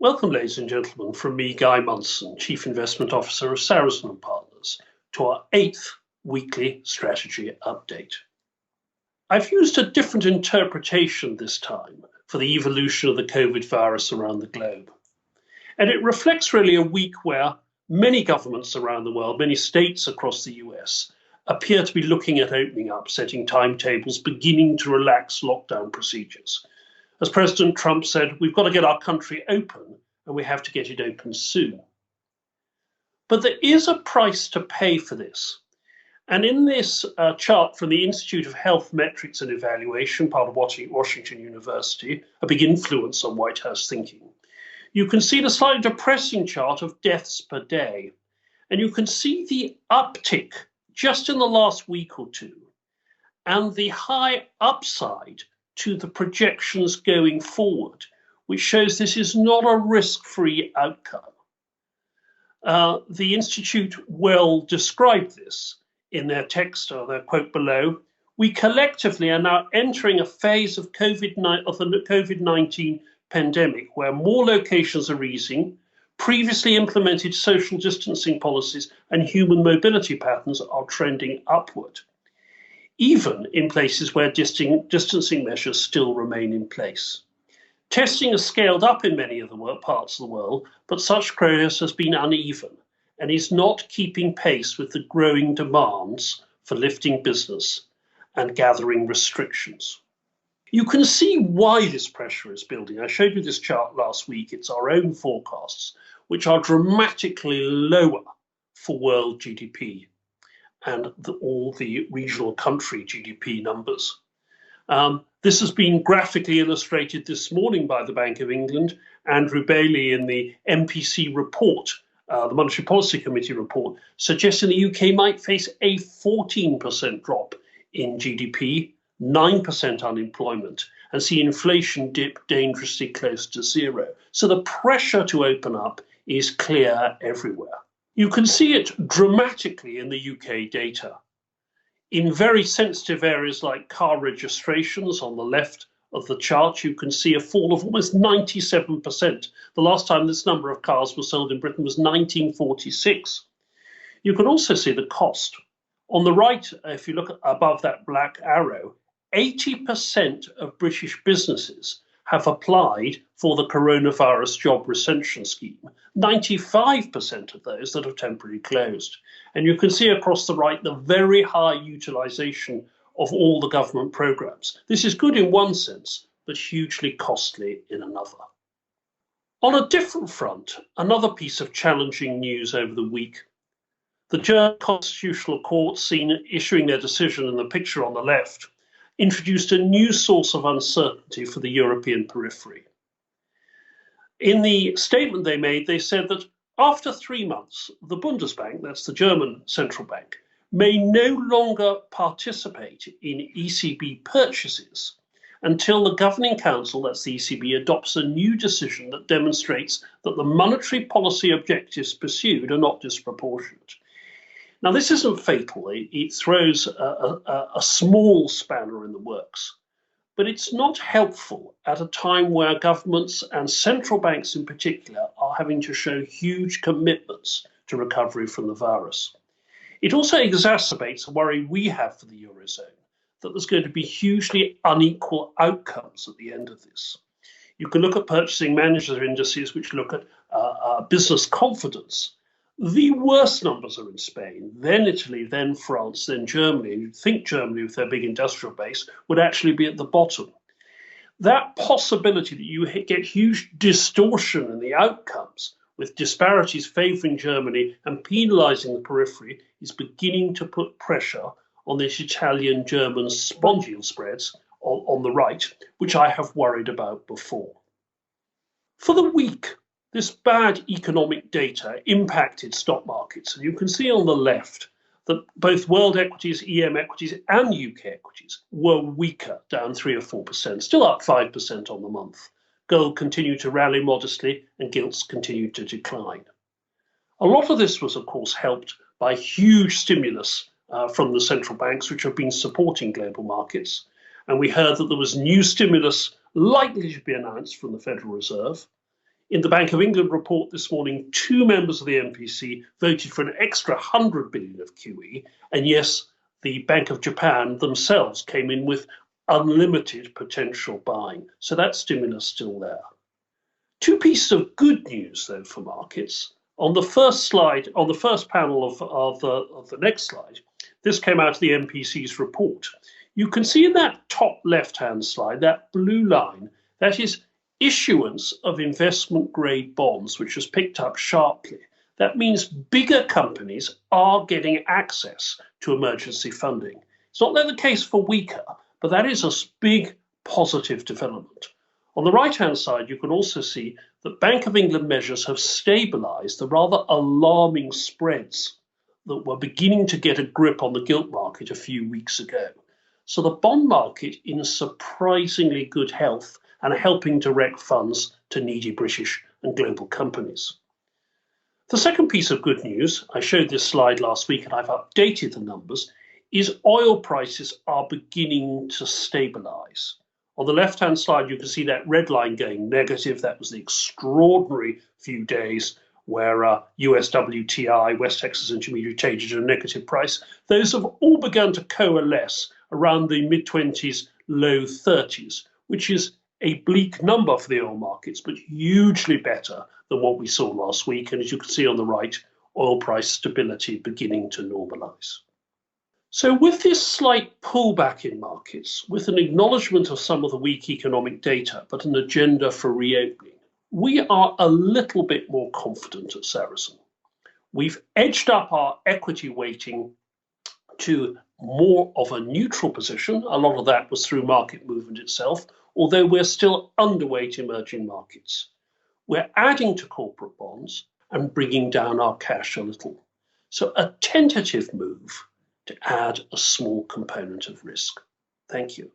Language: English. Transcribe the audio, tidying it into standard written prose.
Welcome, ladies and gentlemen, from me, Guy Monson, Chief Investment Officer of Saracen & Partners, to our 8th weekly strategy update. I've used a different interpretation this time for the evolution of the COVID virus around the globe. And it reflects really a week where many governments around the world, many states across the US, appear to be looking at opening up, setting timetables, beginning to relax lockdown procedures. As President Trump said, we've got to get our country open, and we have to get it open soon. But there is a price to pay for this. And in this chart from the Institute of Health Metrics and Evaluation, part of Washington University, a big influence on White House thinking, you can see the slightly depressing chart of deaths per day. And you can see the uptick just in the last week or two, and the high upside to the projections going forward, which shows this is not a risk-free outcome. The Institute well described this in their text, or their quote below. We collectively are now entering a phase of the COVID-19 pandemic where more locations are easing, previously implemented social distancing policies and human mobility patterns are trending upward, even in places where distancing measures still remain in place. Testing has scaled up in many of the parts of the world, but such progress has been uneven and is not keeping pace with the growing demands for lifting business and gathering restrictions. You can see why this pressure is building. I showed you this chart last week. It's our own forecasts, which are dramatically lower for world GDP and all the regional country GDP numbers. This has been graphically illustrated this morning by the Bank of England, Andrew Bailey in the MPC report, the Monetary Policy Committee report, suggesting the UK might face a 14% drop in GDP, 9% unemployment, and see inflation dip dangerously close to zero. So the pressure to open up is clear everywhere. You can see it dramatically in the UK data. In very sensitive areas like car registrations on the left of the chart, you can see a fall of almost 97%. The last time this number of cars was sold in Britain was 1946. You can also see the cost. On the right, if you look above that black arrow, 80% of British businesses have applied for the coronavirus job retention scheme, 95% of those that have temporarily closed. And you can see across the right the very high utilisation of all the government programmes. This is good in one sense, but hugely costly in another. On a different front, another piece of challenging news over the week. The German Constitutional Court, seen issuing their decision in the picture on the left, introduced a new source of uncertainty for the European periphery. In the statement they made, they said that after 3 months, the Bundesbank, that's the German central bank, may no longer participate in ECB purchases until the Governing Council, that's the ECB, adopts a new decision that demonstrates that the monetary policy objectives pursued are not disproportionate. Now, this isn't fatal. It throws a small spanner in the works, but it's not helpful at a time where governments and central banks in particular are having to show huge commitments to recovery from the virus. It also exacerbates a worry we have for the Eurozone, that there's going to be hugely unequal outcomes at the end of this. You can look at purchasing manager indices, which look at business confidence. The worst numbers are in Spain, then Italy, then France, then Germany. And you'd think Germany, with their big industrial base, would actually be at the bottom. That possibility that you get huge distortion in the outcomes, with disparities favouring Germany and penalising the periphery, is beginning to put pressure on this Italian-German bond yield spreads on the right, which I have worried about before. For the week, this bad economic data impacted stock markets, and you can see on the left that both world equities, EM equities, and UK equities were weaker, down 3 or 4%, still up 5% on the month. Gold continued to rally modestly, and gilts continued to decline. A lot of this was, of course, helped by huge stimulus from the central banks, which have been supporting global markets. And we heard that there was new stimulus likely to be announced from the Federal Reserve. In the Bank of England report this morning, 2 members of the MPC voted for an extra 100 billion of QE. And yes, the Bank of Japan themselves came in with unlimited potential buying. So that stimulus still there. 2 pieces of good news, though, for markets. On the first slide, on the first panel of the next slide, this came out of the MPC's report. You can see in that top left-hand slide, that blue line, that is issuance of investment grade bonds, which has picked up sharply. That means bigger companies are getting access to emergency funding. It's not the case for weaker, but that is a big positive development. On the right-hand side, you can also see that Bank of England measures have stabilised the rather alarming spreads that were beginning to get a grip on the gilt market a few weeks ago. So the bond market in surprisingly good health and helping direct funds to needy British and global companies. The second piece of good news, I showed this slide last week and I've updated the numbers, is oil prices are beginning to stabilise. On the left-hand side, you can see that red line going negative. That was the extraordinary few days where US WTI, West Texas Intermediate, traded at a negative price. Those have all begun to coalesce around the mid-20s, low 30s, which is a bleak number for the oil markets, but hugely better than what we saw last week. And as you can see on the right, oil price stability beginning to normalise. So with this slight pullback in markets, with an acknowledgement of some of the weak economic data, but an agenda for reopening, we are a little bit more confident at Saracen. We've edged up our equity weighting to more of a neutral position. A lot of that was through market movement itself, although we're still underweight emerging markets. We're adding to corporate bonds and bringing down our cash a little. So a tentative move to add a small component of risk. Thank you.